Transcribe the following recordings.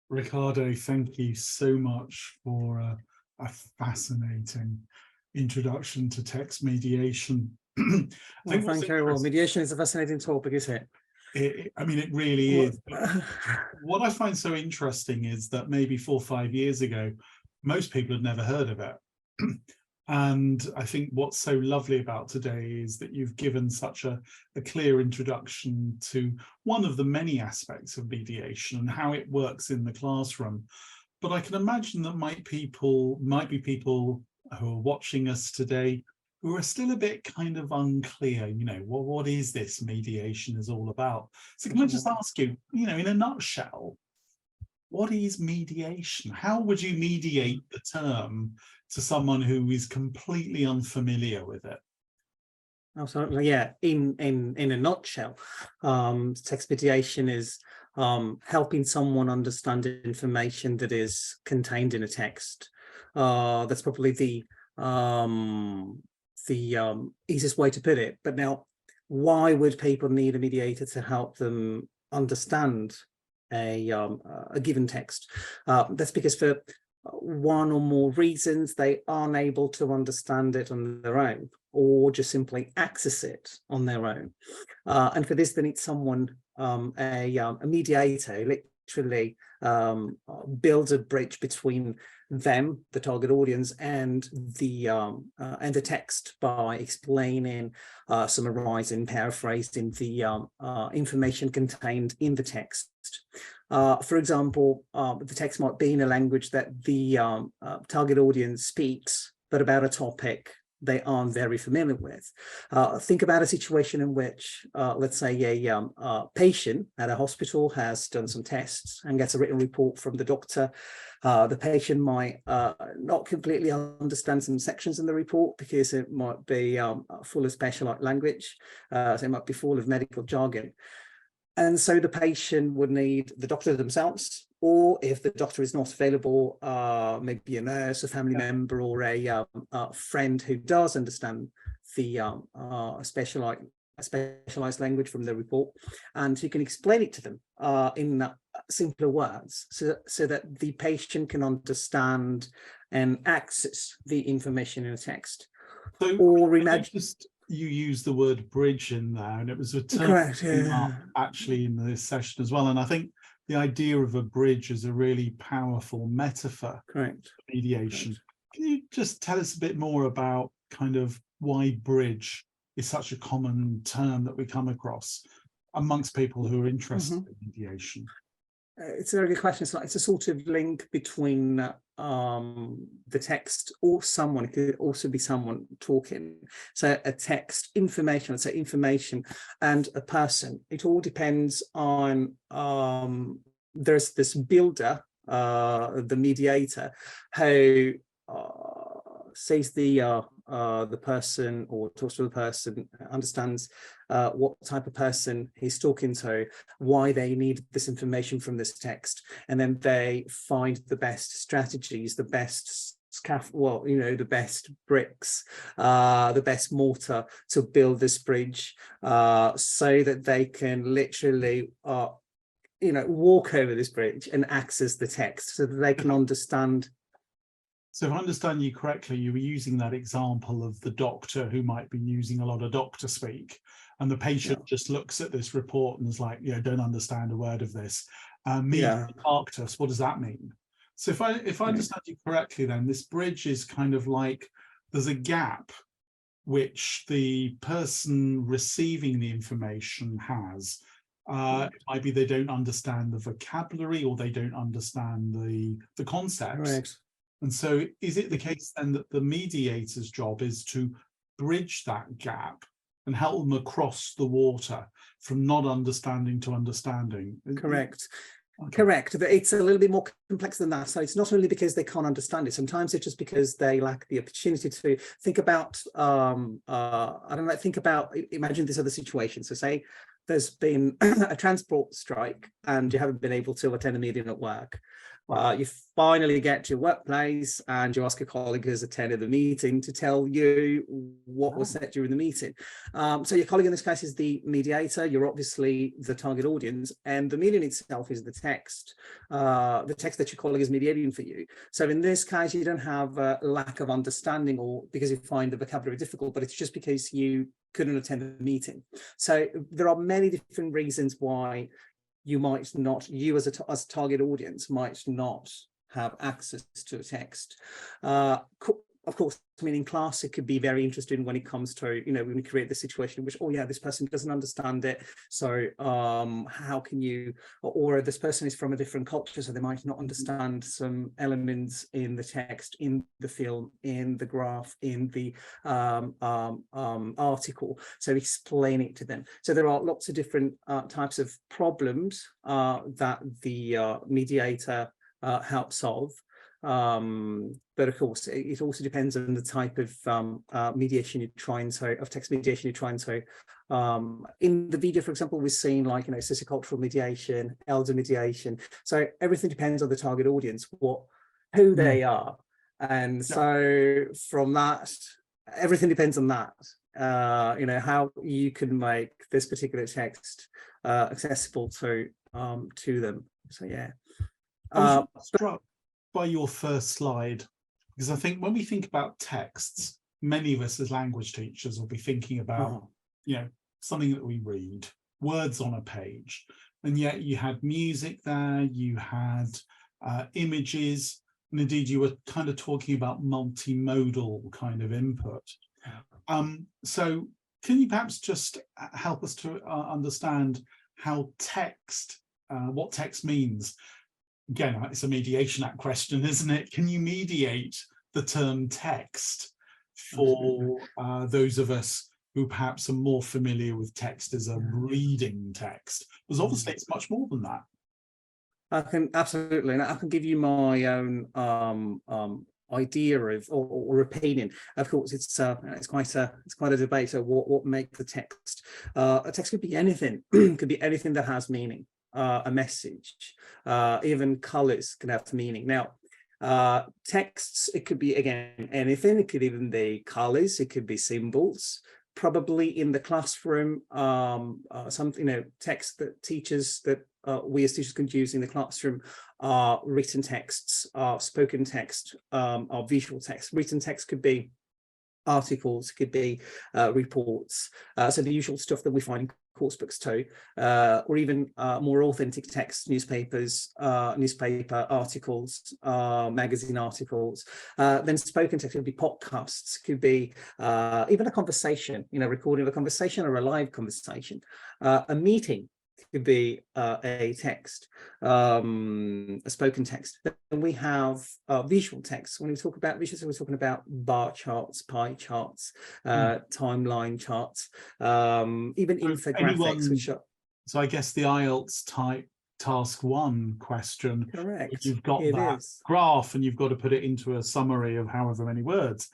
Riccardo, thank you so much for a fascinating introduction to text mediation. I Well, think thank you. Well, mediation is a fascinating topic, isn't it? I mean, it really is. Well, What I find so interesting is that maybe 4 or 5 years ago, most people had never heard of it. And I think what's so lovely about today is that you've given such a clear introduction to one of the many aspects of mediation and how it works in the classroom. But I can imagine that might be people who are watching us today who are still a bit kind of unclear, what is this mediation is all about? So can I just ask you, in a nutshell, what is mediation? How would you mediate the term to someone who is completely unfamiliar with it? absolutely, yeah. In a nutshell, text mediation is helping someone understand information that is contained in a text. That's probably the easiest way to put it. But now, why would people need a mediator to help them understand a given text? That's because for one or more reasons they aren't able to understand it on their own, or just simply access it on their own. And for this, they need someone, a mediator, literally builds a bridge between them, the target audience, and the text by explaining, summarizing, paraphrasing the information contained in the text. For example, the text might be in a language that the target audience speaks, but about a topic they aren't very familiar with. Think about a situation in which, let's say, a patient at a hospital has done some tests and gets a written report from the doctor. The patient might not completely understand some sections in the report because it might be full of specialized language, so it might be full of medical jargon. And so the patient would need the doctor themselves, or if the doctor is not available, maybe a nurse, a family member, or a friend who does understand the specialized language from the report, and who can explain it to them in simpler words, so that the patient can understand and access the information in a text. So or imagine you use the word bridge in there, and it was a term correct, that came up actually in this session as well. And I think the idea of a bridge is a really powerful metaphor correct for mediation. correct. Can you just tell us a bit more about kind of why bridge is such a common term that we come across amongst people who are interested in mediation? It's a very good question. It's a sort of link between the text or someone. It could also be someone talking. So a text, information, let's say information, and a person. It all depends on, there's this builder, the mediator, who says the person, or talks to the person, understands what type of person he's talking to, why they need this information from this text, and then they find the best strategies, the best the best bricks, the best mortar to build this bridge, so that they can literally walk over this bridge and access the text, so that they can understand. So if I understand you correctly, you were using that example of the doctor who might be using a lot of doctor speak, and the patient just looks at this report and is like, don't understand a word of this. Arctus, what does that mean? So if I understand you correctly, then this bridge is kind of like there's a gap which the person receiving the information has. It might be they don't understand the vocabulary, or they don't understand the concepts. Correct. And so is it the case then that the mediator's job is to bridge that gap and help them across the water from not understanding to understanding? Correct. Okay. Correct. But it's a little bit more complex than that. So it's not only because they can't understand it. Sometimes it's just because they lack the opportunity to think about, imagine this other situation. So say there's been a transport strike and you haven't been able to attend a meeting at work. You finally get to your workplace and you ask a colleague who's attended the meeting to tell you what was said during the meeting. So your colleague in this case is the mediator. You're obviously the target audience, and the meeting itself is the text that your colleague is mediating for you. So in this case, you don't have a lack of understanding or because you find the vocabulary difficult, but it's just because you couldn't attend the meeting. So there are many different reasons why you might not, you as a target audience might not have access to a text. Of course, I mean, in class, it could be very interesting when it comes to, you know, when we create the situation in which, oh yeah, this person doesn't understand it. So how can you, or this person is from a different culture, so they might not understand some elements in the text, in the film, in the graph, in the article. So explain it to them. So there are lots of different types of problems that the mediator helps solve. But of course, it also depends on the type of mediation you're trying to, of text mediation you're trying to. In the video, for example, we're seeing like, you know, sociocultural mediation, elder mediation. So everything depends on the target audience, who they are. And so from that, everything depends on that. You know, how you can make this particular text accessible to them. So yeah. I was struck by your first slide, because I think when we think about texts, many of us as language teachers will be thinking about, you know, something that we read, words on a page, and yet you had music there, you had images, and indeed you were kind of talking about multimodal kind of input. So can you perhaps just help us to understand how text, what text means? Again, it's a Mediation Act question, isn't it? Can you mediate the term text for those of us who perhaps are more familiar with text as a reading text? Because obviously it's much more than that. I can absolutely, and I can give you my own idea of or opinion. Of course, it's quite a debate. So what makes the text? A text could be anything. Could be anything that has meaning. A message, even colors can have meaning. Now, texts, it could be, again, anything. It could even be colors, it could be symbols. Probably in the classroom, some, you know, text that teachers, that we as teachers can use in the classroom are written texts, spoken text, or visual text. Written text could be articles, could be reports, so the usual stuff that we find in course books too, or even more authentic text, newspapers, newspaper articles, magazine articles. Then spoken text could be podcasts, could be even a conversation, you know, recording a conversation or a live conversation. A meeting could be a text, a spoken text. Then we have visual text. When we talk about visuals, we're talking about bar charts, pie charts, timeline charts, even infographics. Which are, so I guess the IELTS type task 1 question. Correct. You've got that graph and you've got to put it into a summary of however many words.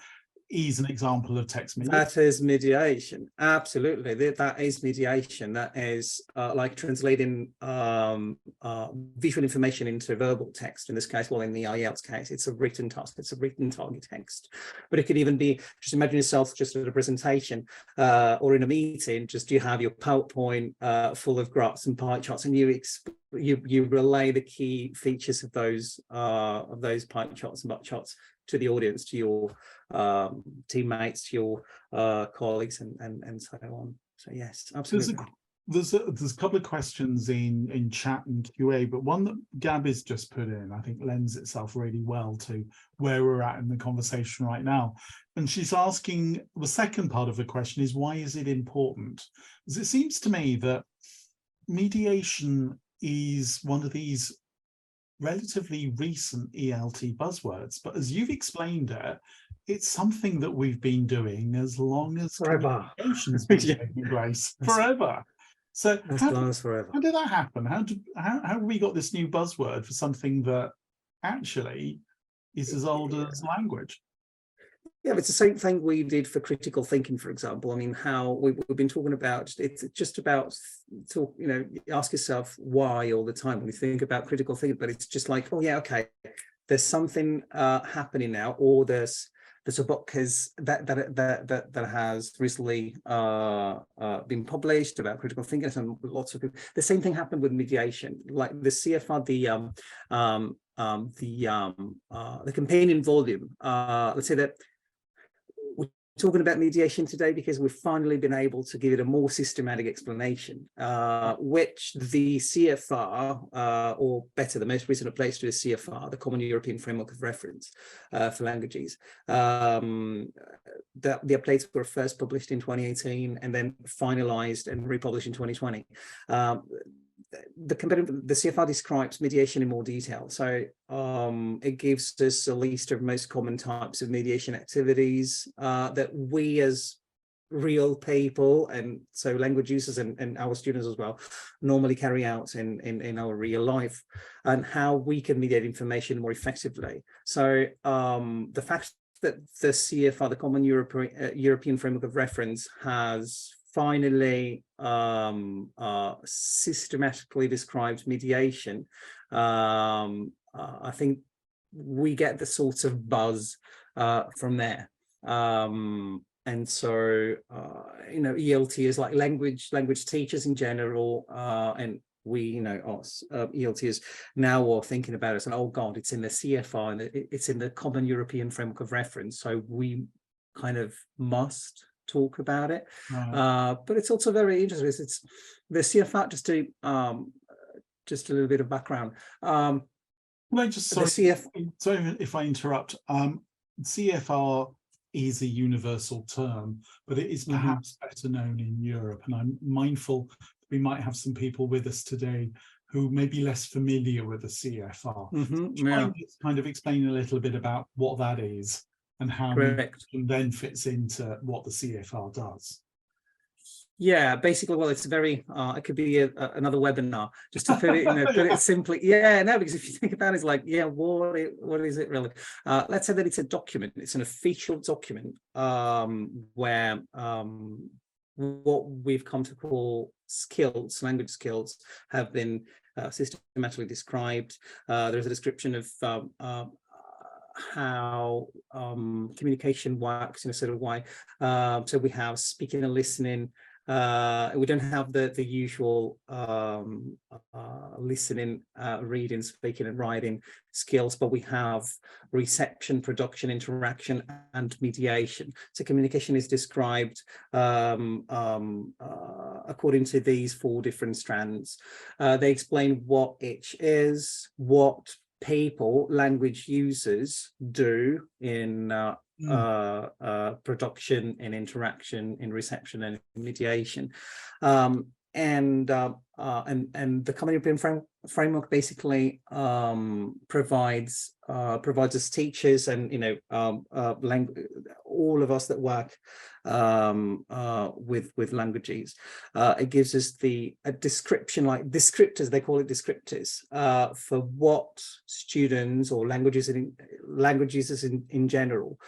Is an example of text mediation. That is mediation. Absolutely, that is mediation. That is like translating visual information into verbal text. In this case, well, in the IELTS case, it's a written task. It's a written target text. But it could even be, just imagine yourself just at a presentation or in a meeting. Just you have your PowerPoint full of graphs and pie charts, and you relay the key features of those pie charts and bar charts to the audience, to your teammates, to your colleagues, and so on. So yes, absolutely. There's a couple of questions in chat and QA, but one that Gabby's just put in, I think, lends itself really well to where we're at in the conversation right now. And she's asking, the second part of the question is, why is it important? Because it seems to me that mediation is one of these relatively recent ELT buzzwords, but as you've explained it, it's something that we've been doing as long as communication's been taking place, forever. So how did that happen? How have we got this new buzzword for something that actually is as old as language? Yeah, it's the same thing we did for critical thinking, for example. I mean, how we've been talking about, it's just about talk, you know, ask yourself why all the time when you think about critical thinking, but it's just like, oh yeah, okay, there's something happening now, or there's a book that has recently been published about critical thinking, and lots of people. The same thing happened with mediation, like the CFR, the companion volume. Let's say that we're talking about mediation today because we've finally been able to give it a more systematic explanation, which the CFR, or better, the most recent updates to the CFR, the Common European Framework of Reference for Languages. The updates were first published in 2018 and then finalized and republished in 2020. The CFR describes mediation in more detail. So it gives us a list of most common types of mediation activities that we as real people, and so language users and our students as well, normally carry out in our real life, and how we can mediate information more effectively. So the fact that the CFR, the Common European Framework of Reference, has finally systematically described mediation, I think we get the sort of buzz from there. And so, you know, ELT is like language teachers in general, and we, you know, us ELTs now are thinking about it and, oh God, it's in the CFR and it's in the Common European Framework of Reference, so we kind of must talk about it. Right. But it's also very interesting. It's the CFR, just a little bit of background. Can I just, sorry if I interrupt, CFR is a universal term, but it is perhaps better known in Europe, and I'm mindful we might have some people with us today who may be less familiar with the CFR. Try and just kind of explain a little bit about what that is and how it then fits into what the CFR does. Yeah, basically, well, it's very, it could be another webinar, just to put it, put it simply. Yeah, no, because if you think about it, it's like, yeah, what is it really? Let's say that it's a document, it's an official document, where what we've come to call skills, language skills, have been systematically described. There's a description of how communication works in a sort of way. So we have speaking and listening. We don't have the usual listening, reading, speaking and writing skills, but we have reception, production, interaction and mediation. So communication is described according to these 4 different strands. They explain what each is, what people, language users, do in production, in interaction, in reception and mediation, and the Common European Framework basically provides us teachers and, you know, all of us that work with languages. It gives us a description, like descriptors, they call it descriptors, for what students or language users in general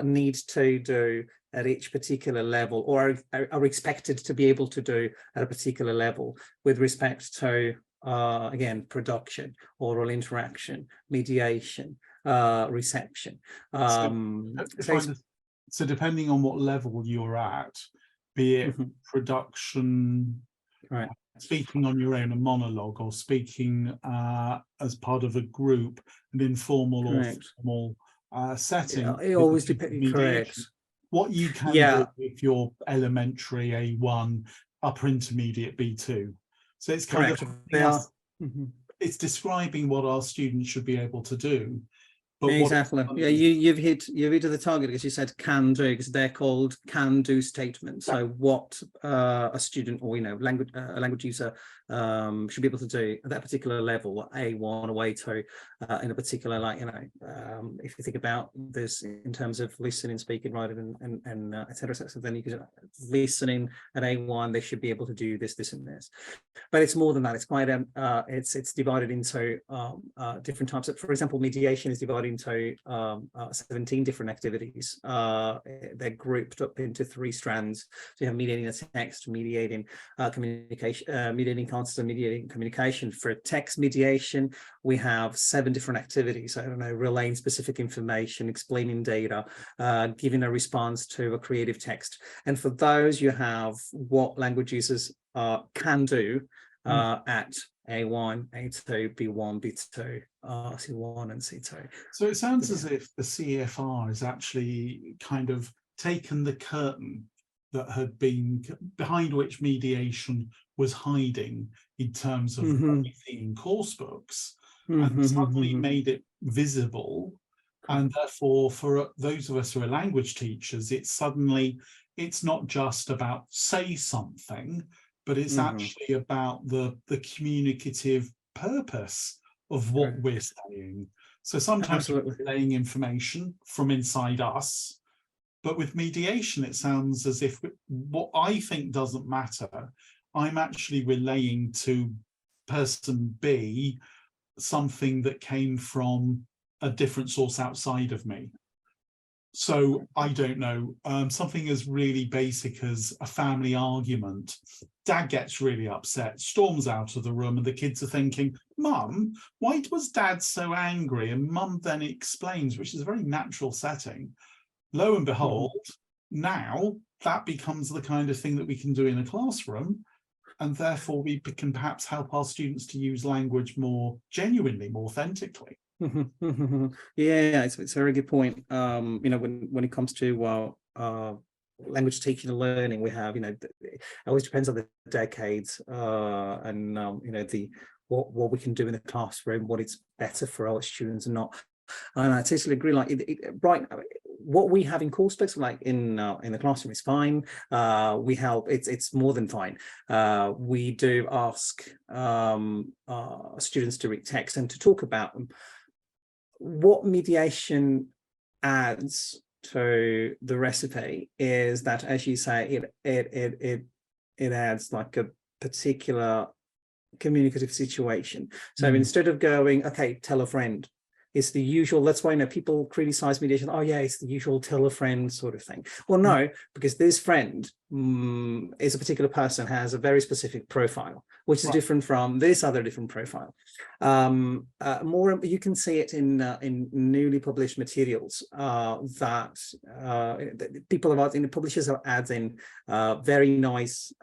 need to do at each particular level, or are expected to be able to do at a particular level with respect to, again, production, oral interaction, mediation, reception. So depending on what level you're at, be it production, right, speaking on your own, a monologue, or speaking as part of a group, an informal or formal setting. Yeah, it always depends. Correct. What you can do if you're elementary A1, upper intermediate B2. So it's kind of it's describing what our students should be able to do. But exactly. Yeah, you've hit the target, because you said can do, because they're called can do statements. So what a student, or, you know, a language user should be able to do at that particular level, A1 or A2, in a particular, like, you know, if you think about this in terms of listening, speaking, writing, and etc. So then you could listening at A1, they should be able to do this, this, and this. But it's more than that. It's quite it's divided into different types. For example, mediation is divided into 17 different activities. They're grouped up into 3 strands. So you have mediating a text, mediating communication, mediating content, and mediating communication. For text mediation, we have 7 different activities. I don't know, relaying specific information, explaining data, giving a response to a creative text. And for those, you have what language users can do at A1, A2, B1, B2, C1 and C2. So it sounds as if the CEFR has actually kind of taken the curtain that had been behind which mediation was hiding in terms of everything in course books, and suddenly made it visible. And therefore, for those of us who are language teachers, it's not just about say something, but it's actually about the communicative purpose of what we're saying. So sometimes we're relaying information from inside us, but with mediation, it sounds as if what I think doesn't matter, I'm actually relaying to person B something that came from a different source outside of me. So I don't know, something as really basic as a family argument. Dad gets really upset, storms out of the room, and the kids are thinking, Mum, why was Dad so angry? And Mum then explains, which is a very natural setting. Lo and behold, now that becomes the kind of thing that we can do in a classroom, and therefore we can perhaps help our students to use language more genuinely, more authentically. Yeah, it's a very good point. You know, when it comes to language teaching and learning, we have, you know, it always depends on the decades and you know, what we can do in the classroom, what it's better for our students and not. And I totally agree. Like right, what we have in course books, like in the classroom, is fine. We help. It's more than fine. We do ask students to read text and to talk about them. What mediation adds to the recipe is that, as you say, it adds like a particular communicative situation. So instead of going, okay, tell a friend, it's the usual. That's why, you know, people criticize mediation. Oh yeah, it's the usual tell a friend sort of thing. Well, no, because this friend is a particular person, has a very specific profile, which is different from this other different profile. More, you can see it in newly published materials that people about in the publishers are adding very nice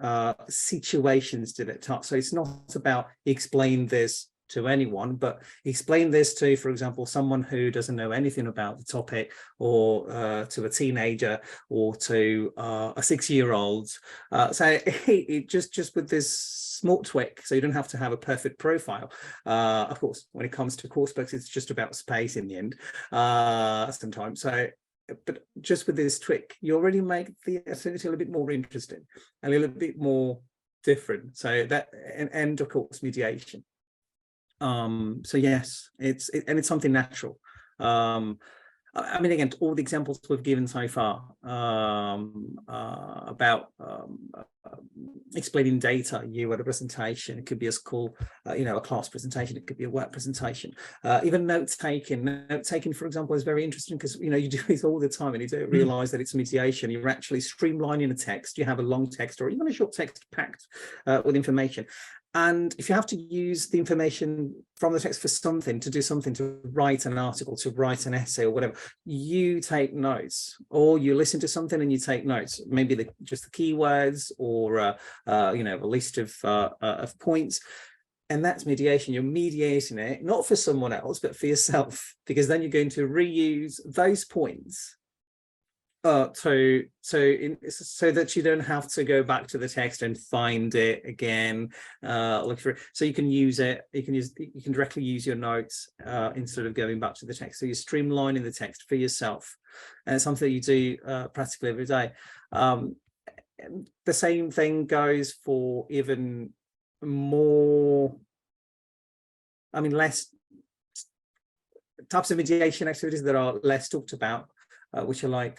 situations to the top. So it's not about explain this to anyone, but explain this to, for example, someone who doesn't know anything about the topic, or to a teenager, or to a 6-year-old. So it just with this small tweak, so you don't have to have a perfect profile. Of course, when it comes to course books, it's just about space in the end sometimes. So, but just with this trick, you already make the activity a little bit more interesting, a little bit more different. So that, and of course, mediation. So yes, it's something natural. I mean, again, all the examples we've given so far about explaining data, you at a presentation, it could be a school, you know, a class presentation, it could be a work presentation, even note taking. Note taking, for example, is very interesting because, you know, you do this all the time and you don't realize that it's mediation. You're actually streamlining a text. You have a long text or even a short text packed with information. And if you have to use the information from the text for something, to do something, to write an article, to write an essay or whatever, you take notes, or you listen to something and you take notes, maybe just the keywords, or you know, a list of points. And that's mediation. You're mediating it, not for someone else, but for yourself, because then you're going to reuse those points so that you don't have to go back to the text and find it again, look for it. So you can use it, you can directly use your notes instead of going back to the text. So you're streamlining the text for yourself, and it's something that you do practically every day. The same thing goes for even more, I mean, less types of mediation activities that are less talked about, which are like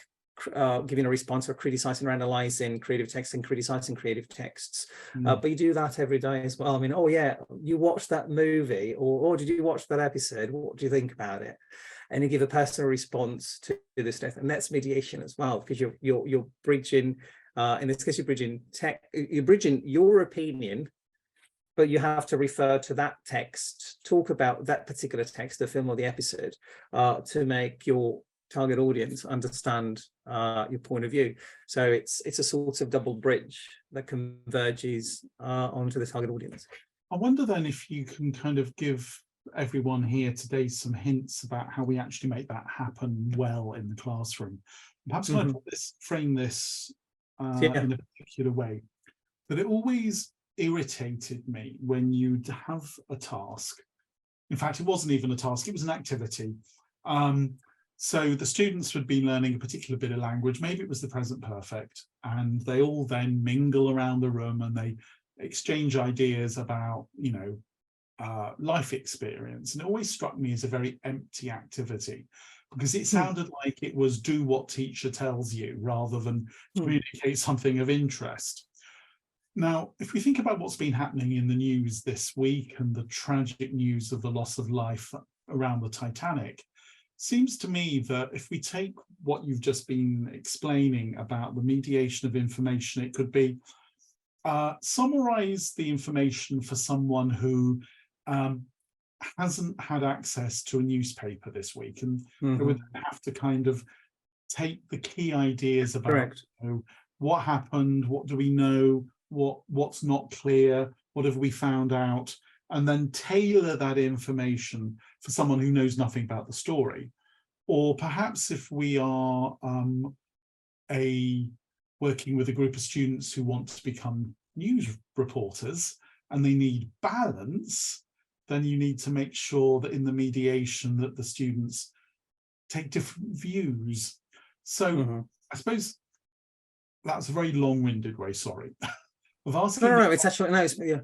giving a response or criticizing or analyzing creative text and criticizing creative texts. Mm. But you do that every day as well. I mean, oh yeah, you watched that movie, or did you watch that episode? What do you think about it? And you give a personal response to this stuff, and that's mediation as well, because you're bridging. In this case, you're bridging your opinion, but you have to refer to that text, talk about that particular text, the film or the episode, to make your target audience understand your point of view. So it's a sort of double bridge that converges onto the target audience. I wonder then if you can kind of give everyone here today some hints about how we actually make that happen well in the classroom. Perhaps can I frame this in a particular way? That it always irritated me when you'd have a task. In fact, it wasn't even a task, it was an activity. So the students would be learning a particular bit of language, maybe it was the present perfect, and they all then mingle around the room and they exchange ideas about, you know, life experience. And it always struck me as a very empty activity, because it sounded like it was do what teacher tells you rather than communicate something of interest. Now, if we think about what's been happening in the news this week and the tragic news of the loss of life around the Titanic, seems to me that if we take what you've just been explaining about the mediation of information, it could be summarize the information for someone who hasn't had access to a newspaper this week, and they would have to kind of take the key ideas about you know, what happened, what do we know, what's not clear, what have we found out, and then tailor that information for someone who knows nothing about the story. Or perhaps if we are working with a group of students who want to become news reporters and they need balance, then you need to make sure that in the mediation that the students take different views. So I suppose that's a very long-winded way, sorry, of asking. No, it's actually nice. Yeah.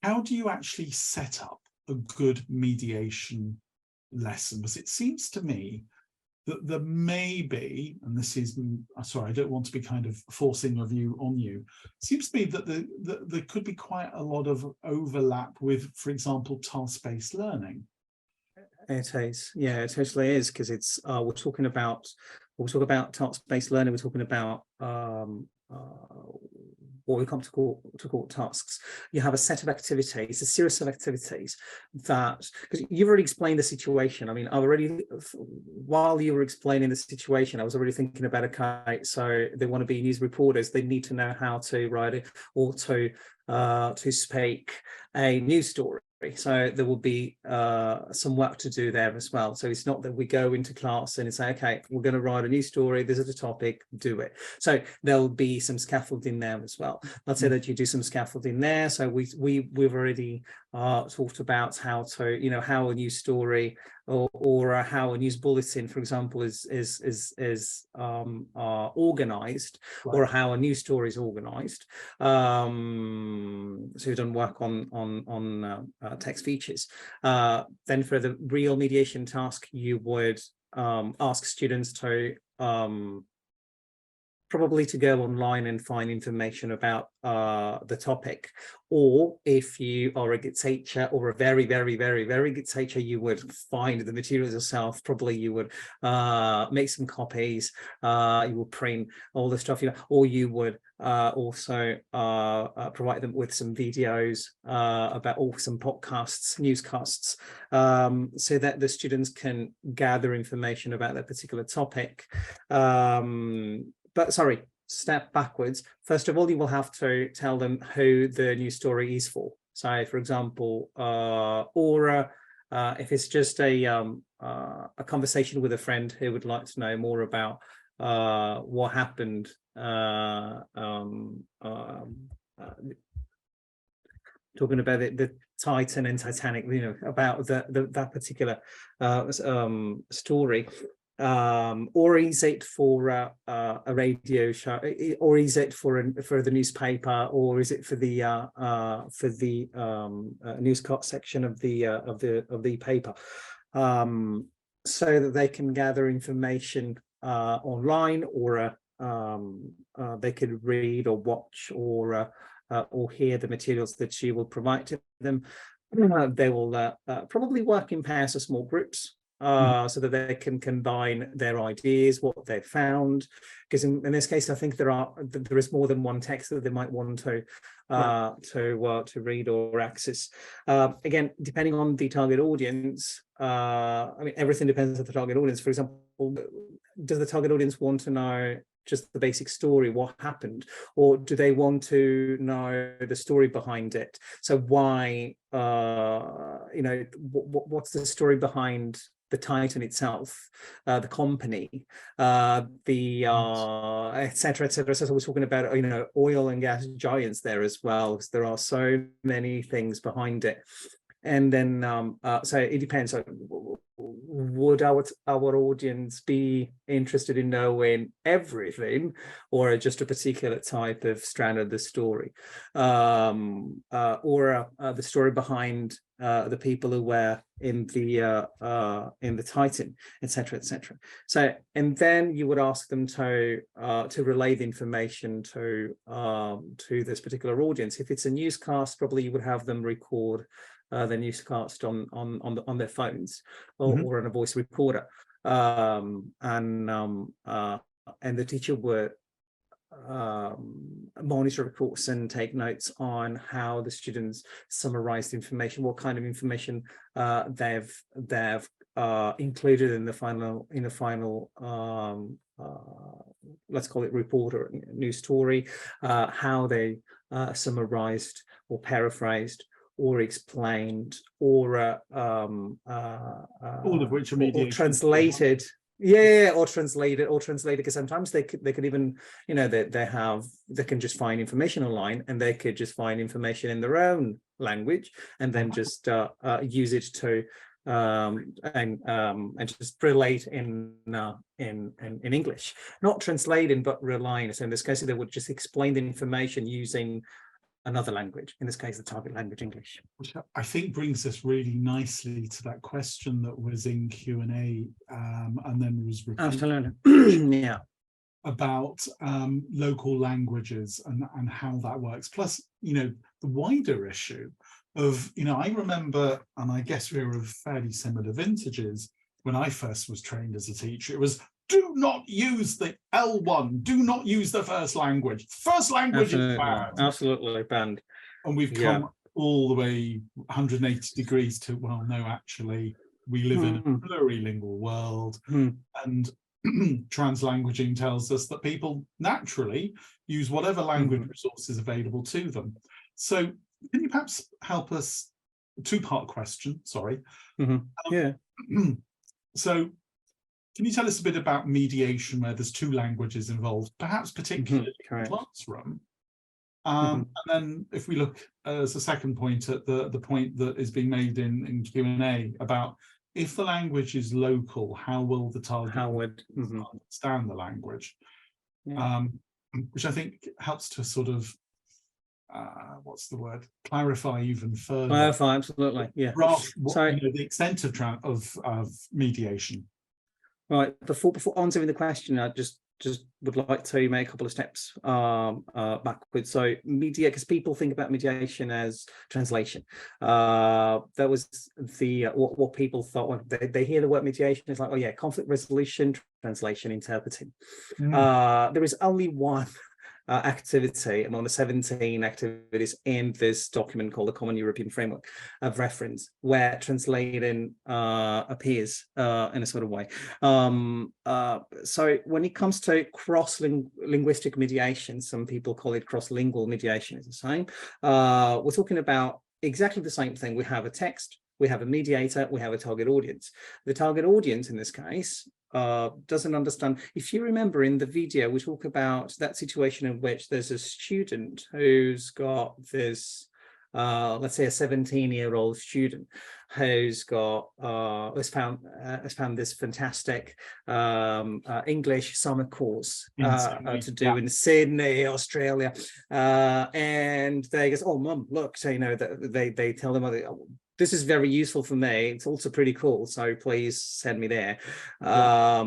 How do you actually set up a good mediation lesson? Because it seems to me that there may be, and this is, sorry, I don't want to be kind of forcing a view on you, it seems to me that there could be quite a lot of overlap with, for example, task-based learning. It is, yeah, it totally is, because it's we're talking about task-based learning. We're talking about what we come to call tasks. You have a set of activities, a series of activities that, because you've already explained the situation. I mean, while you were explaining the situation, I was already thinking about, okay, so they want to be news reporters, they need to know how to write it or to speak a news story. So there will be some work to do there as well. So it's not that we go into class and say, okay, we're going to write a news story, this is the topic, do it. So there'll be some scaffolding there as well. Let's say that you do some scaffolding there. So we've already talked about how to, you know, how a news story or how a news bulletin, for example, is organized, or how a news story is organized. So we've done work on text features. Then for the real mediation task, you would ask students to probably to go online and find information about the topic. Or if you are a good teacher, or a very, very, very, very good teacher, you would find the materials yourself. Probably you would make some copies, you will print all the stuff, you know, or you would also provide them with some videos about, or some podcasts, newscasts, so that the students can gather information about that particular topic. But sorry, step backwards. First of all, you will have to tell them who the news story is for. So, for example, or if it's just a conversation with a friend who would like to know more about what happened, talking about the Titan and Titanic, you know, about that particular story. Or is it for a radio show, or is it for the newspaper, or is it for the newscast section of the paper, so that they can gather information online, or they could read or watch or hear the materials that she will provide to them. They will probably work in pairs or small groups, so that they can combine their ideas, what they've found. Because in this case, I think there is more than one text that they might want to read or access. Again, depending on the target audience, I mean, everything depends on the target audience. For example, does the target audience want to know just the basic story, what happened, or do they want to know the story behind it? So why, what's the story behind the Titan itself, the company, et cetera, et cetera. So we're talking about, oil and gas giants there as well, because there are so many things behind it. And then, so it depends. Would our audience be interested in knowing everything, or just a particular type of strand of the story, or the story behind the people who were in the Titan, etc., etc. So, and then you would ask them to relay the information to this particular audience. If it's a newscast, probably you would have them record the newscast on their phones, or on a voice recorder, and the teacher would monitor, of course, and take notes on how the students summarized information, what kind of information they've included in the final let's call it report or news story, how they summarized or paraphrased or explained, or all of which are mediation, or translated. Or translated, because sometimes they could even, they can just find information online, and they could just find information in their own language, and then just use it to and just relate in English, not translating but relying. So in this case, they would just explain the information using another language, in this case the target language, English. Which I think brings us really nicely to that question that was in Q&A, and then was repeated. Yeah, about local languages and how that works. Plus, the wider issue of, I remember, and I guess we were of fairly similar vintages, when I first was trained as a teacher, it was, do not use the L1, do not use the first language. First language is bad. Absolutely banned. And we've come all the way 180 degrees to, well, no, actually, we live in a plurilingual world, and translanguaging tells us that people naturally use whatever language resources available to them. So can you perhaps help us? Two-part question, sorry. So can you tell us a bit about mediation, where there's two languages involved, perhaps particularly in the classroom? And then if we look as a second point at the point that is being made in Q&A about, if the language is local, how will the target understand the language? Which I think helps to sort of, what's the word? Clarify even further. Clarify, absolutely, yeah. So the extent of mediation. Right. Before answering the question, I just would like to make a couple of steps backwards. So mediate, because people think about mediation as translation. That was the what people thought when they hear the word mediation. It's like, oh yeah, conflict resolution, translation, interpreting. There is only one activity among the 17 activities in this document called the Common European Framework of Reference, where translating appears in a sort of way. So when it comes to cross-linguistic mediation, some people call it cross-lingual mediation, it's the same. We're talking about exactly the same thing. We have a text, we have a mediator, we have a target audience. The target audience in this case doesn't understand. If you remember in the video, we talk about that situation in which there's a student who's got this, let's say a 17-year-old student who's got has found this fantastic English summer course to do in Sydney, Australia, and they go, oh mum, look, so they tell them, this is very useful for me. It's also pretty cool. So please send me there. Yeah.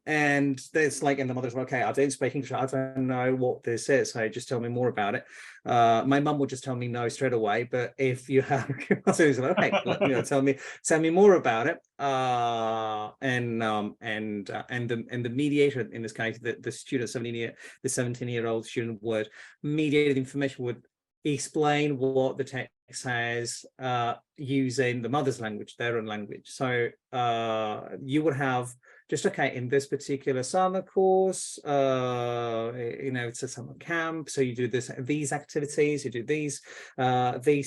And there's like, and the mother's like, okay, I don't speak English. I don't know what this is. So just tell me more about it. My mum would just tell me no straight away. But if you have, so it's like, okay, tell me more about it. And the mediator in this case, the student, the 17-year-old student would mediate information, would explain what the text says using the mother's language, their own language. So you would have just, okay, in this particular summer course, it's a summer camp, so you do these activities, you do these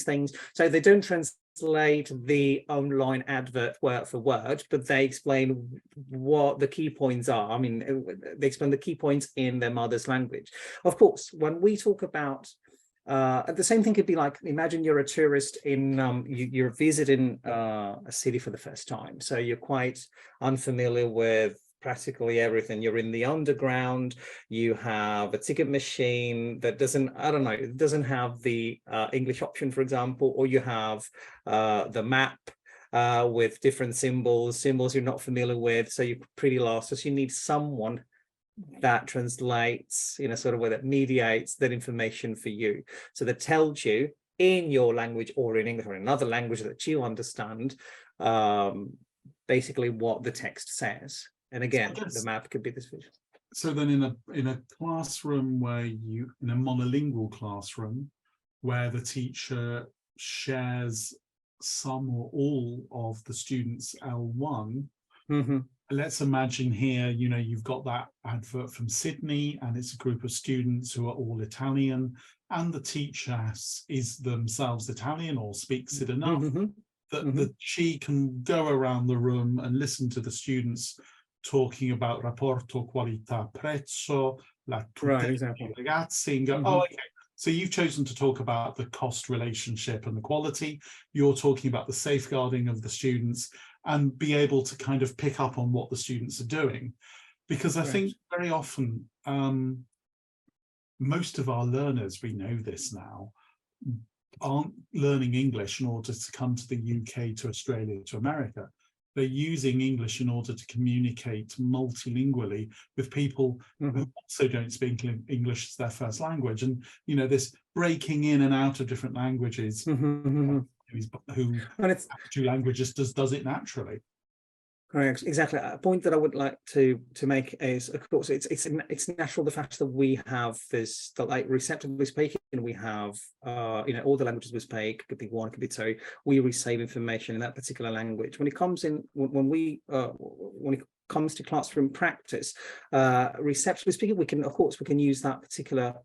things. So they don't translate the online advert word for word, but they explain what the key points are. I mean, they explain the key points in their mother's language. Of course, when we talk about the same thing could be like, imagine you're a tourist in you're visiting a city for the first time, so you're quite unfamiliar with practically everything. You're in the underground, you have a ticket machine that doesn't have the English option, for example, or you have the map with different symbols you're not familiar with, so you're pretty lost. So you need someone that translates in a sort of way that mediates that information for you, so that tells you in your language or in English or in another language that you understand, basically what the text says. And again, the map could be this visual. So then in a classroom in a monolingual classroom where the teacher shares some or all of the students' L1, let's imagine here, you've got that advert from Sydney and it's a group of students who are all Italian, and the teacher is themselves Italian or speaks it enough that she can go around the room and listen to the students talking about rapporto qualità prezzo, la tutela dei ragazzi, and go, oh, okay. So you've chosen to talk about the cost relationship and the quality. You're talking about the safeguarding of the students, and be able to kind of pick up on what the students are doing. Because I think very often, most of our learners, we know this now, aren't learning English in order to come to the UK, to Australia, to America. They're using English in order to communicate multilingually with people who also don't speak English as their first language. And, this breaking in and out of different languages, who two languages does it naturally. Correct, exactly. A point that I would like to make is, of course, it's natural, the fact that we have this, that like receptively speaking, we have all the languages we speak, could be one, could be two, we receive information in that particular language. When it comes in, when it comes to classroom practice, receptively speaking, we can use that particular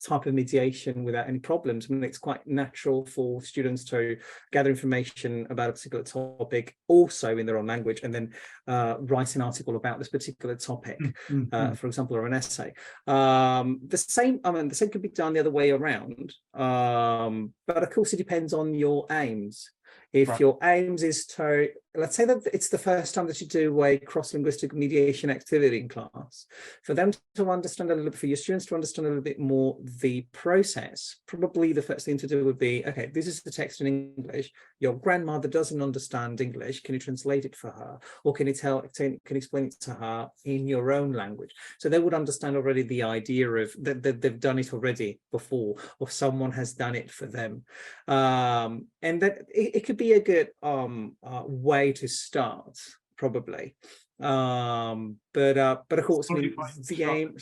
type of mediation without any problems. I mean, it's quite natural for students to gather information about a particular topic also in their own language, and then write an article about this particular topic, for example, or an essay. The same could be done the other way around, but of course it depends on your aims. If your aims is to, let's say that it's the first time that you do a cross-linguistic mediation activity in class, for them to understand a little bit, for your students to understand a little bit more the process, probably the first thing to do would be, okay, this is the text in English. Your grandmother doesn't understand English. Can you translate it for her? Or can you explain it to her in your own language? So they would understand already the idea of that they've done it already before, or someone has done it for them. And that it could be a good way to start, probably. But of course, the aim.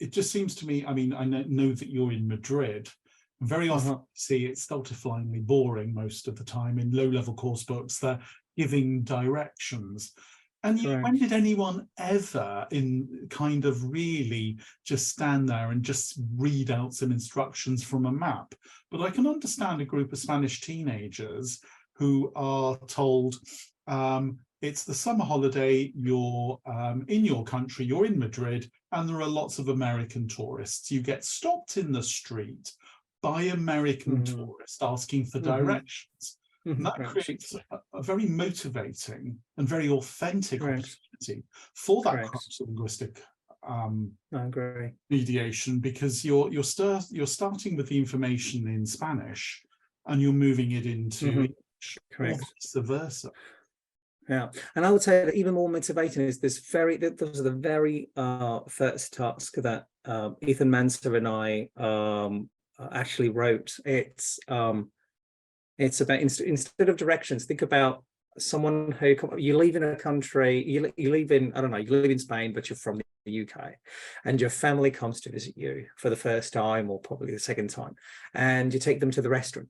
It just seems to me, I mean, I know that you're in Madrid. Very often see it's stultifyingly boring most of the time in low-level course books. They're giving directions. And when did anyone ever in kind of really just stand there and just read out some instructions from a map? But I can understand a group of Spanish teenagers who are told, it's the summer holiday, you're in your country, you're in Madrid, and there are lots of American tourists. You get stopped in the street by American tourists asking for directions. And that creates a very motivating and very authentic opportunity for that cross-linguistic mediation, because you're starting with the information in Spanish and you're moving it into English. or Correct. vice versa. Yeah, and I would say that even more motivating is those are the very first task that Ethan Manser and I actually wrote. It's about instead of directions, think about someone who you live in a country, you live in, I don't know, you live in Spain, but you're from the UK, and your family comes to visit you for the first time or probably the second time, and you take them to the restaurant,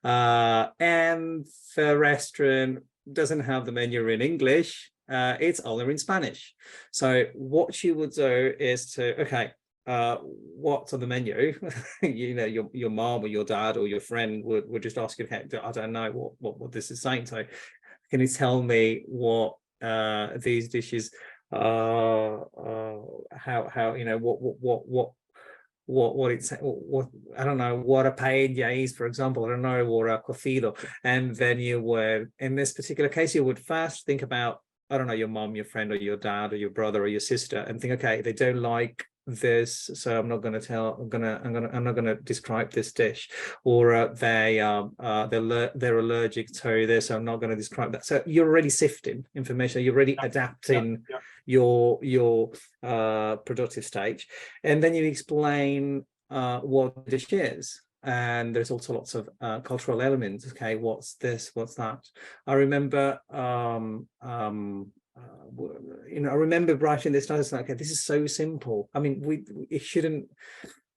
and the restaurant doesn't have the menu in English, it's only in Spanish. So what you would do is to, okay, what's on the menu? You know, your mom or your dad or your friend would just ask you, okay, I don't know what this is saying. So can you tell me what these dishes, how you know, what it's what I don't know what a paella is, for example. I don't know, or a cocido. And then you would, in this particular case, you would first think about, I don't know, your mom, your friend, or your dad, or your brother, or your sister, and think, okay, they don't like this, so I'm not going to tell. I'm not going to describe this dish, or they're allergic to this, so I'm not going to describe that. So you're already sifting information. You're already adapting your productive stage, and then you explain what the dish is. And there's also lots of cultural elements. Okay, what's this? What's that? I remember, you know, I remember writing this. And I was like, okay, this is so simple. I mean, we shouldn't,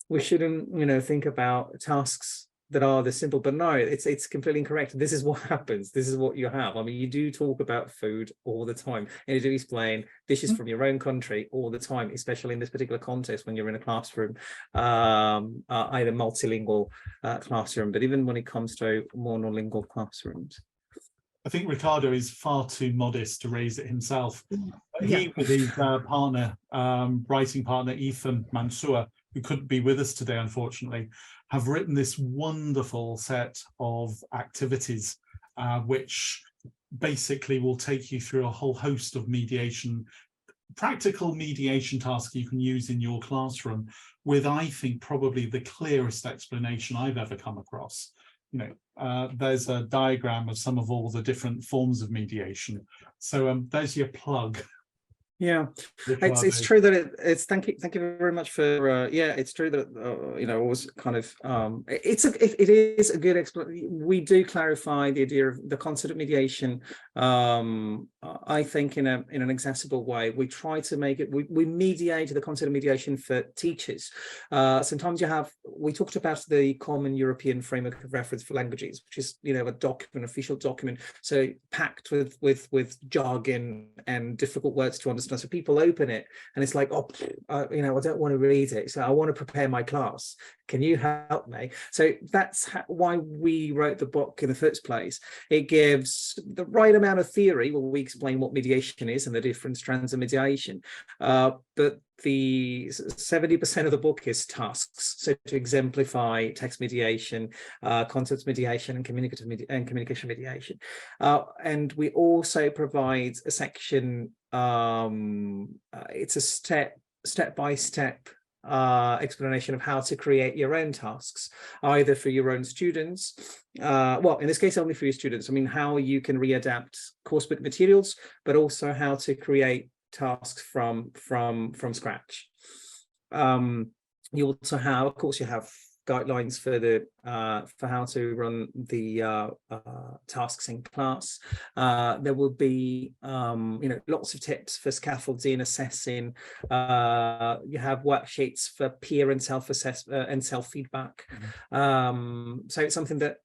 you know, think about tasks that are this simple, but no, it's completely incorrect. This is what happens. This is what you have. I mean, you do talk about food all the time, and you do explain dishes from your own country all the time, especially in this particular context when you're in a classroom, either multilingual classroom, but even when it comes to monolingual classrooms. I think Riccardo is far too modest to raise it himself. Yeah. He, with his partner, writing partner, Ethan Mansour, who couldn't be with us today, unfortunately, have written this wonderful set of activities, which basically will take you through a whole host of mediation, practical mediation tasks you can use in your classroom, with, I think, probably the clearest explanation I've ever come across. You know, there's a diagram of some of all the different forms of mediation. So there's your plug. Yeah, it's true that it's thank you very much for yeah, it's true that you know, it was kind of it is a good explanation. We do clarify the idea of the concept of mediation, I think, in an accessible way. We try to make it, we mediate the concept of mediation for teachers. Sometimes we talked about the Common European Framework of Reference for Languages, which is, you know, a document, official document, so packed with jargon and difficult words to understand. So people open it and it's like, oh, you know, I don't want to read it, so I want to prepare my class. Can you help me? So that's why we wrote the book in the first place. It gives the right amount of theory where we explain what mediation is and the different strands of mediation. But the 70% of the book is tasks. So to exemplify text mediation, concepts mediation, and communication mediation. And we also provide a section. It's a step-by-step explanation of how to create your own tasks, either for your own students, well, in this case only for your students. I mean, how you can readapt coursebook materials, but also how to create tasks from scratch. You also have, of course, you have guidelines for how to run the tasks in class. There will be you know, lots of tips for scaffolding, assessing. You have worksheets for peer and self-assessment and self-feedback. So it's something that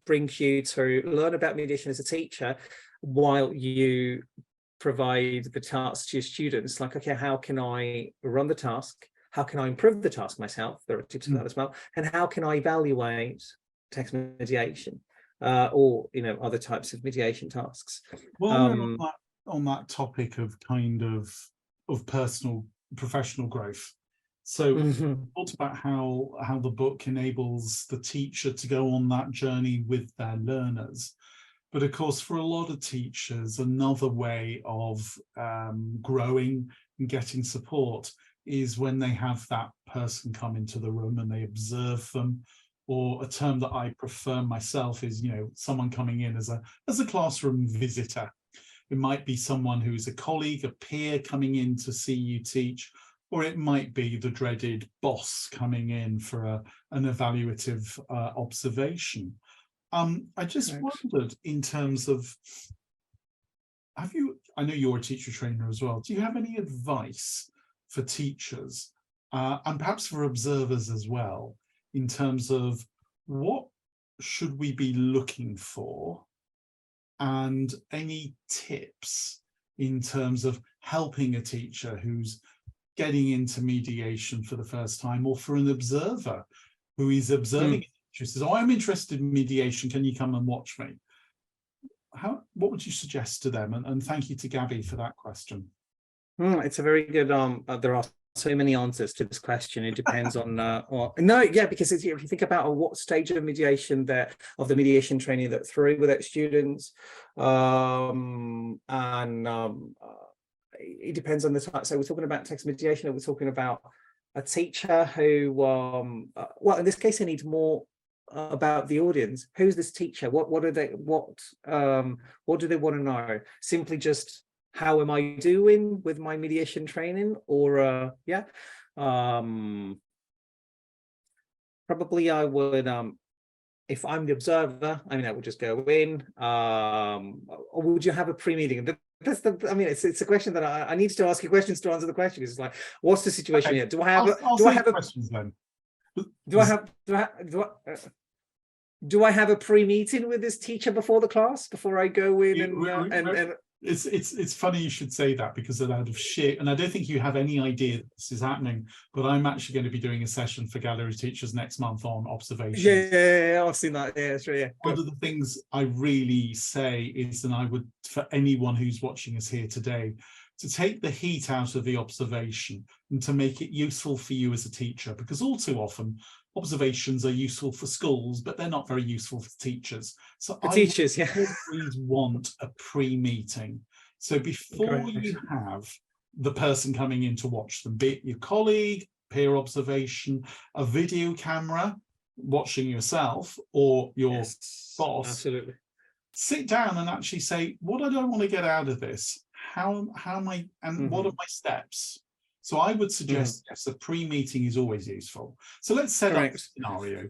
brings you to learn about mediation as a teacher while you provide the tasks to your students. Like, okay, how can I run the task? How can I improve the task myself? There are tips for that as well. And how can I evaluate text mediation or, you know, other types of mediation tasks? Well, on that topic of kind of personal, professional growth. So talked about how the book enables the teacher to go on that journey with their learners. But of course, for a lot of teachers, another way of growing and getting support is when they have that person come into the room and they observe them, or a term that I prefer myself is, you know, someone coming in as a classroom visitor. It might be someone who's a colleague, a peer coming in to see you teach, or it might be the dreaded boss coming in for an evaluative observation. I just wondered, in terms of, I know you're a teacher trainer as well, do you have any advice for teachers and perhaps for observers as well, in terms of what should we be looking for, and any tips in terms of helping a teacher who's getting into mediation for the first time, or for an observer who is observing who says, oh, I'm interested in mediation, can you come and watch me? What would you suggest to them? And thank you to Gabby for that question. It's a very good, there are so many answers to this question. It depends on because if you think about what stage of mediation of the mediation training that through with their students, it depends on the type. So we're talking about text mediation, or we're talking about a teacher who well, in this case I need more about the audience. Who's this teacher? What do they want to know? Simply just, how am I doing with my mediation training? Or probably I would, if I'm the observer, I mean, I would just go in, or would you have a pre-meeting? It's a question that I need to ask you questions to answer the question. It's like, what's the situation here? Do I have a pre-meeting with this teacher before the class, before I go in? It's funny you should say that, because out of sheer, and I don't think you have any idea that this is happening, but I'm actually going to be doing a session for gallery teachers next month on observations. Yeah, I've seen that. Yeah, sure, yeah. One of the things I really say is, and I would, for anyone who's watching us here today, to take the heat out of the observation and to make it useful for you as a teacher, because all too often observations are useful for schools, but they're not very useful for teachers. So I always want a pre-meeting. So before you have the person coming in to watch them, be it your colleague, peer observation, a video camera watching yourself, or your boss, absolutely, sit down and actually say, what do I want to get out of this? How am I, and what are my steps? So I would suggest, yes, a pre-meeting is always useful. So let's set up a scenario.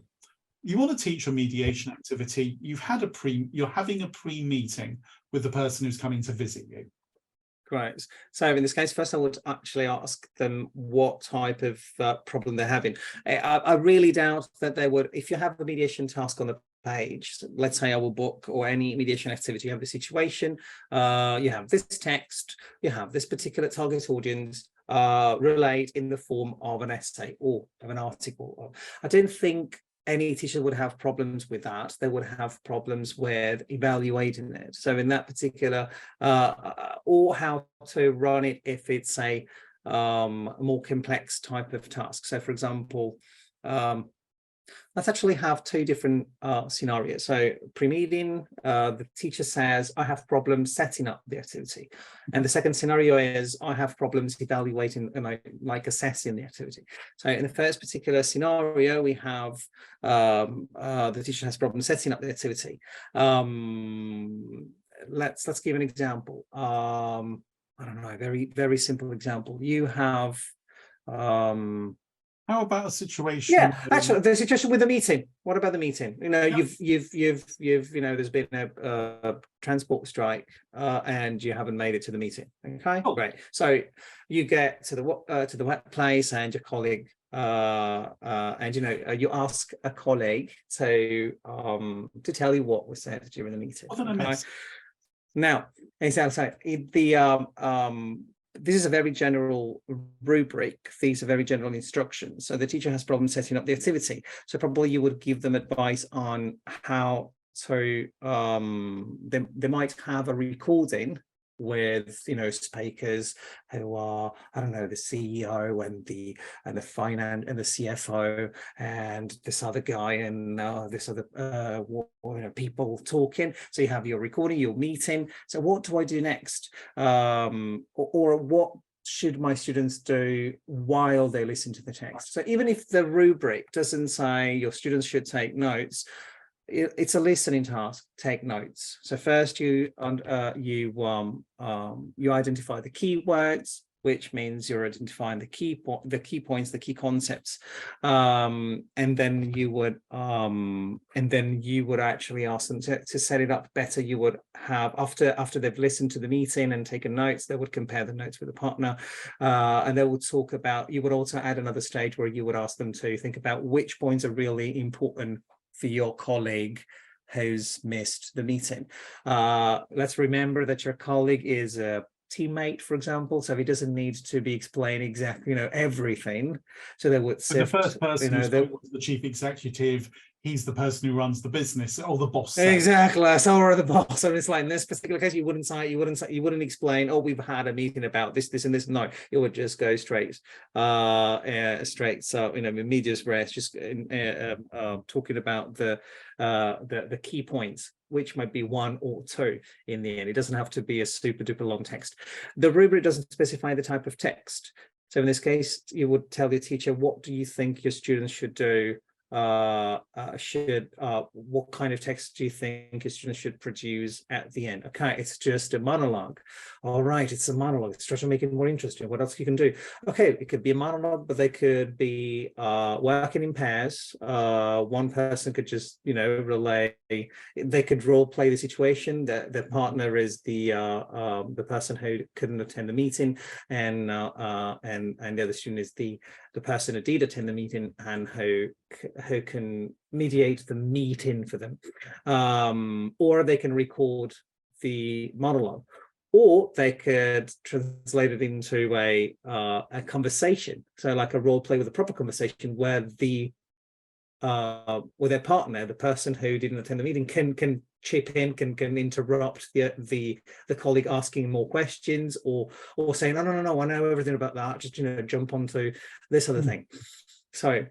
You want to teach a mediation activity. You're having a pre-meeting with the person who's coming to visit you. Great. So in this case, first I would actually ask them what type of problem they're having. I really doubt that they would, if you have a mediation task on the page, so let's say our book or any mediation activity, you have the situation, you have this text, you have this particular target audience, relate in the form of an essay or of an article. I don't think any teacher would have problems with that. They would have problems with evaluating it. So in that particular, or how to run it if it's a more complex type of task. So for example, let's actually have two different scenarios. So pre-meeting, the teacher says, I have problems setting up the activity. And the second scenario is, I have problems evaluating and like assessing the activity. So in the first particular scenario, we have the teacher has problems setting up the activity. Let's give an example. I don't know, a very, very simple example. You have how about a situation? Yeah, actually, the situation with the meeting. What about the meeting? You know, you've there's been a transport strike, and you haven't made it to the meeting. Okay, great. So you get to the workplace, and your colleague, and you ask a colleague to tell you what was said during the meeting. Okay? Now, this is a very general rubric. These are very general instructions. So the teacher has problems setting up the activity. So probably you would give them advice on how to, they might have a recording with, speakers who are, I don't know, the CEO and the finance and the CFO and this other guy and this other people talking. So you have your recording, your meeting. So what do I do next? Or what should my students do while they listen to the text? So even if the rubric doesn't say your students should take notes, it's a listening task. Take notes. So first you identify the keywords, which means you're identifying the key points, the key concepts, and then you would actually ask them to set it up better. You would have, after they've listened to the meeting and taken notes, they would compare the notes with a partner, and they would talk about. You would also add another stage where you would ask them to think about which points are really important for your colleague who's missed the meeting. Let's remember that your colleague is a teammate, for example, so he doesn't need to be explained exactly, everything. So they would sift, the first person who's the chief executive, he's the person who runs the business, or the boss. Exactly. So or the boss. And it's like in this particular case, you wouldn't explain, oh, we've had a meeting about this, and this. No, it would just go straight. So medias res, just talking about the key points, which might be one or two in the end. It doesn't have to be a super duper long text. The rubric doesn't specify the type of text. So in this case, you would tell your teacher, what do you think your students should do? What kind of text do you think your students should produce at the end? Okay, it's just a monologue. All right, it's a monologue. Let's try to make it more interesting. What else you can do? Okay, it could be a monologue, but they could be working in pairs. One person could just, relay. They could role play the situation. The partner is the person who couldn't attend the meeting, and the other student is the person who did attend the meeting and who can mediate the meeting for them, or they can record the monologue, or they could translate it into a conversation. So like a role play with a proper conversation where with their partner, the person who didn't attend the meeting, can chip in, can interrupt the colleague asking more questions, or saying, no, I know everything about that, just jump onto this other thing. So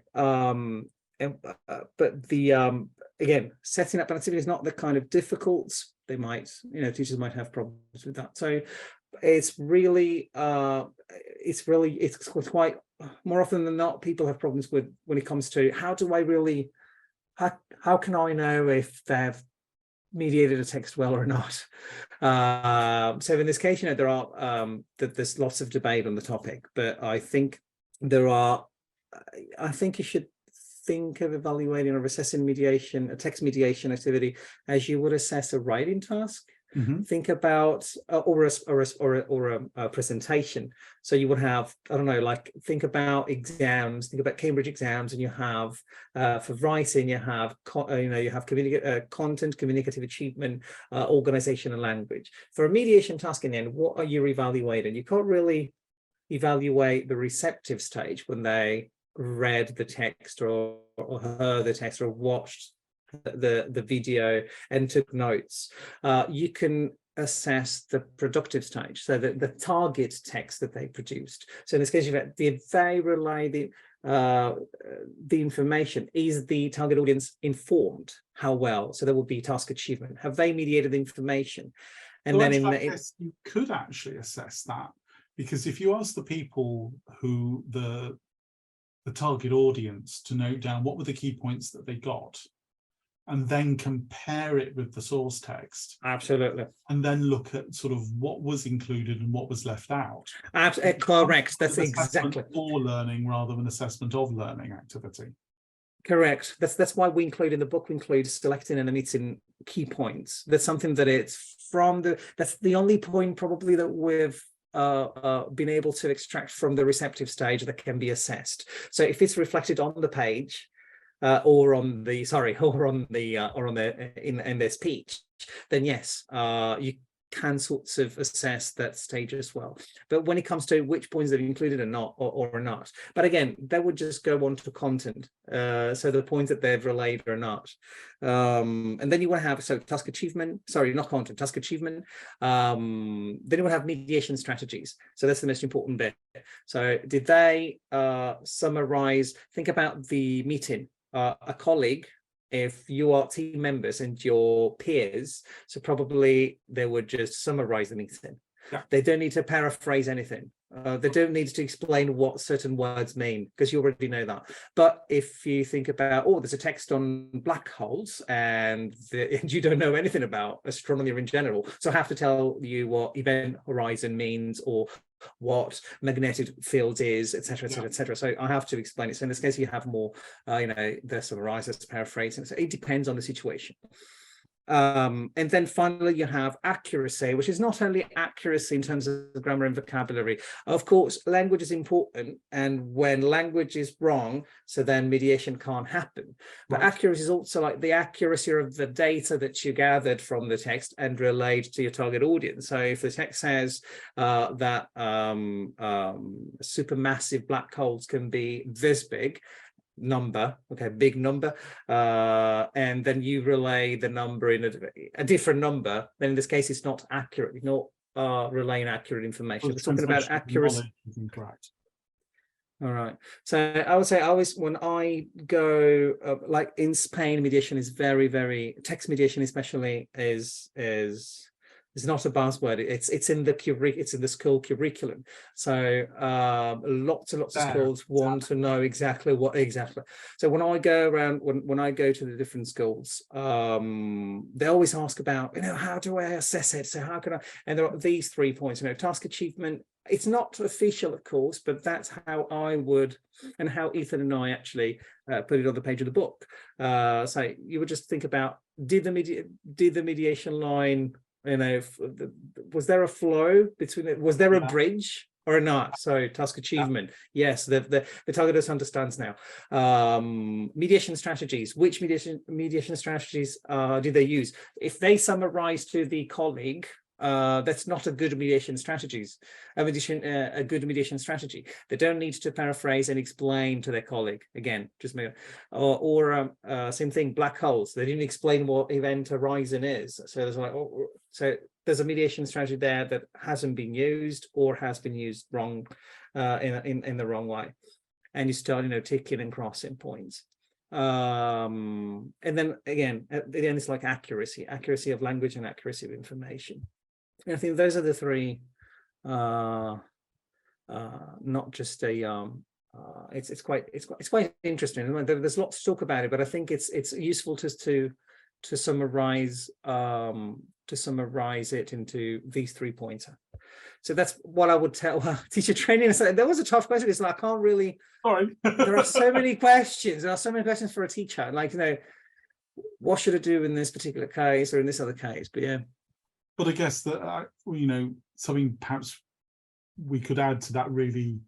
but the again, setting up an activity is not the kind of difficult. They might, teachers might have problems with that. So it's really it's quite, more often than not, people have problems with when it comes to how can I know if they've mediated a text well or not. So in this case, there are there's lots of debate on the topic, but I think you should think of evaluating or assessing mediation, a text mediation activity, as you would assess a writing task. Mm-hmm. Think about or a presentation. So you would have, think about exams, think about Cambridge exams, and you have for writing, you have content, communicative achievement, organization, and language. For a mediation task in the end, what are you evaluating? You can't really evaluate the receptive stage when they read the text or heard the text or watched the video and took notes. You can assess the productive stage, so that the target text that they produced. So in this case, did they relay the information? Is the target audience informed? How well? So there will be task achievement. Have they mediated the information? And then you could actually assess that, because if you ask the people who the target audience to note down what were the key points that they got, and then compare it with the source text. Absolutely. And then look at sort of what was included and what was left out. Correct. That's exactly. For learning rather than assessment of learning activity. Correct. That's why we include in the book, we include selecting and omitting key points. That's something that that's the only point probably that we've been able to extract from the receptive stage that can be assessed. So if it's reflected on the page, in their speech, then yes, you can sorts of assess that stage as well. But when it comes to which points they've included or not, or not, but again, that would just go on to content. So the points that they've relayed or not. And then you want to have task achievement, not content, task achievement. Then you want to have mediation strategies. So that's the most important bit. So did they summarize, think about the meeting, a colleague, if you are team members and your peers, so probably they would just summarize the meeting. Yeah. They don't need to paraphrase anything. they don't need to explain what certain words mean, because you already know that. But if you think about, oh, there's a text on black holes and you don't know anything about astronomy in general, so I have to tell you what event horizon means, or what magnetic field is, etc., etc., etc. So I have to explain it. So in this case, you have more, the summarizers, paraphrasing. So it depends on the situation. And then finally, you have accuracy, which is not only accuracy in terms of grammar and vocabulary. Of course, language is important, and when language is wrong, so then mediation can't happen. But accuracy is also like the accuracy of the data that you gathered from the text and relayed to your target audience. So if the text says that supermassive black holes can be this big, big number, and then you relay the number in a different number, then in this case it's not accurate, not relaying accurate information. We're talking about accuracy. Correct. All right. So I would say when I go, like in Spain, mediation is very, very, text mediation especially is not a buzzword. It's in the school curriculum. So lots and lots of schools want to know exactly. So when I go around, when I go to the different schools, they always ask about, how do I assess it? So how can I? And there are these 3 points. Task achievement. It's not official, of course, but that's how I would, and how Ethan and I actually put it on the page of the book. So you would just think about, did the mediation line, was there a flow between it? Was there a bridge or not? So task achievement, yes, the target understands now. Mediation strategies, which mediation strategies did they use? If they summarize to the colleague, that's not a good mediation strategies. A good mediation strategy. They don't need to paraphrase and explain to their colleague. Again, just maybe, or same thing. Black holes. They didn't explain what event horizon is. So there's so there's a mediation strategy there that hasn't been used, or has been used wrong, in the wrong way. And you start, ticking and crossing points. And then again, at the end, it's like accuracy of language and accuracy of information. And I think those are the 3. Not just a. It's quite interesting. There's lots to talk about it, but I think it's useful to summarize it into these 3 points. So that's what I would tell teacher training. So that was a tough question. It's like I can't really. Sorry. There are so many questions. There are so many questions for a teacher. Like, what should I do in this particular case or in this other case? But yeah. But I guess that something perhaps we could add to that really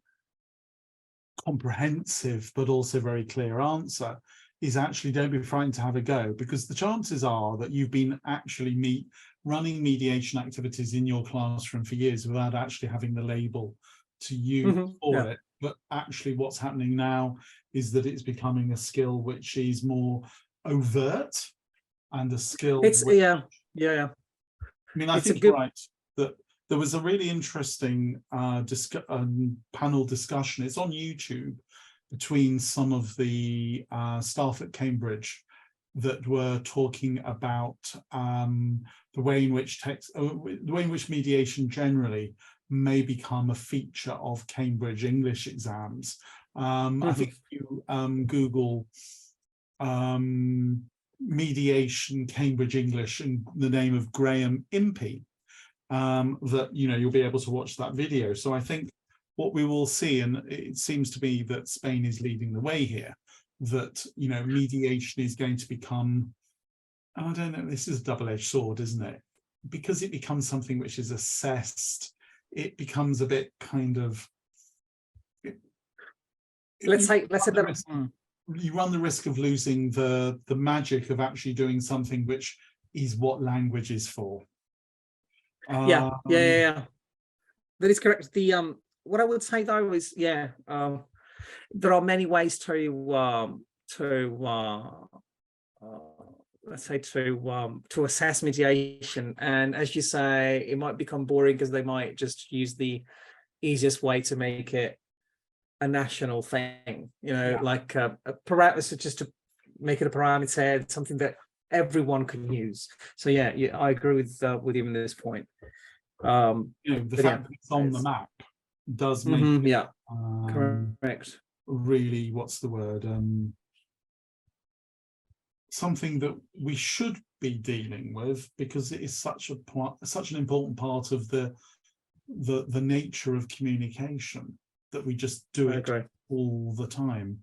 comprehensive but also very clear answer is actually, don't be frightened to have a go, because the chances are that you've been actually running mediation activities in your classroom for years without actually having the label to use for it. But actually what's happening now is that it's becoming a skill which is more overt, and a skill I think you're right that there was a really interesting panel discussion. It's on YouTube, between some of the staff at Cambridge that were talking about the way in which mediation generally may become a feature of Cambridge English exams. I think if you Google mediation Cambridge English and the name of Graham Impey, that you'll be able to watch that video. So I think what we will see, and it seems to be that Spain is leading the way here, that mediation is going to become, I don't know, this is a double-edged sword, isn't it? Because it becomes something which is assessed, it becomes a bit kind of, you run the risk of losing the magic of actually doing something which is what language is for. That is correct. The what I would say though is, there are many ways to assess mediation, and as you say, it might become boring because they might just use the easiest way to make it a national thing, like a parameter, just to make it a parameter, something that everyone can use. So I agree with you on this point. The fact that it's on the map does make it, yeah, correct. really, what's the word, something that we should be dealing with, because it is such an important part of the nature of communication, that we just do it all the time.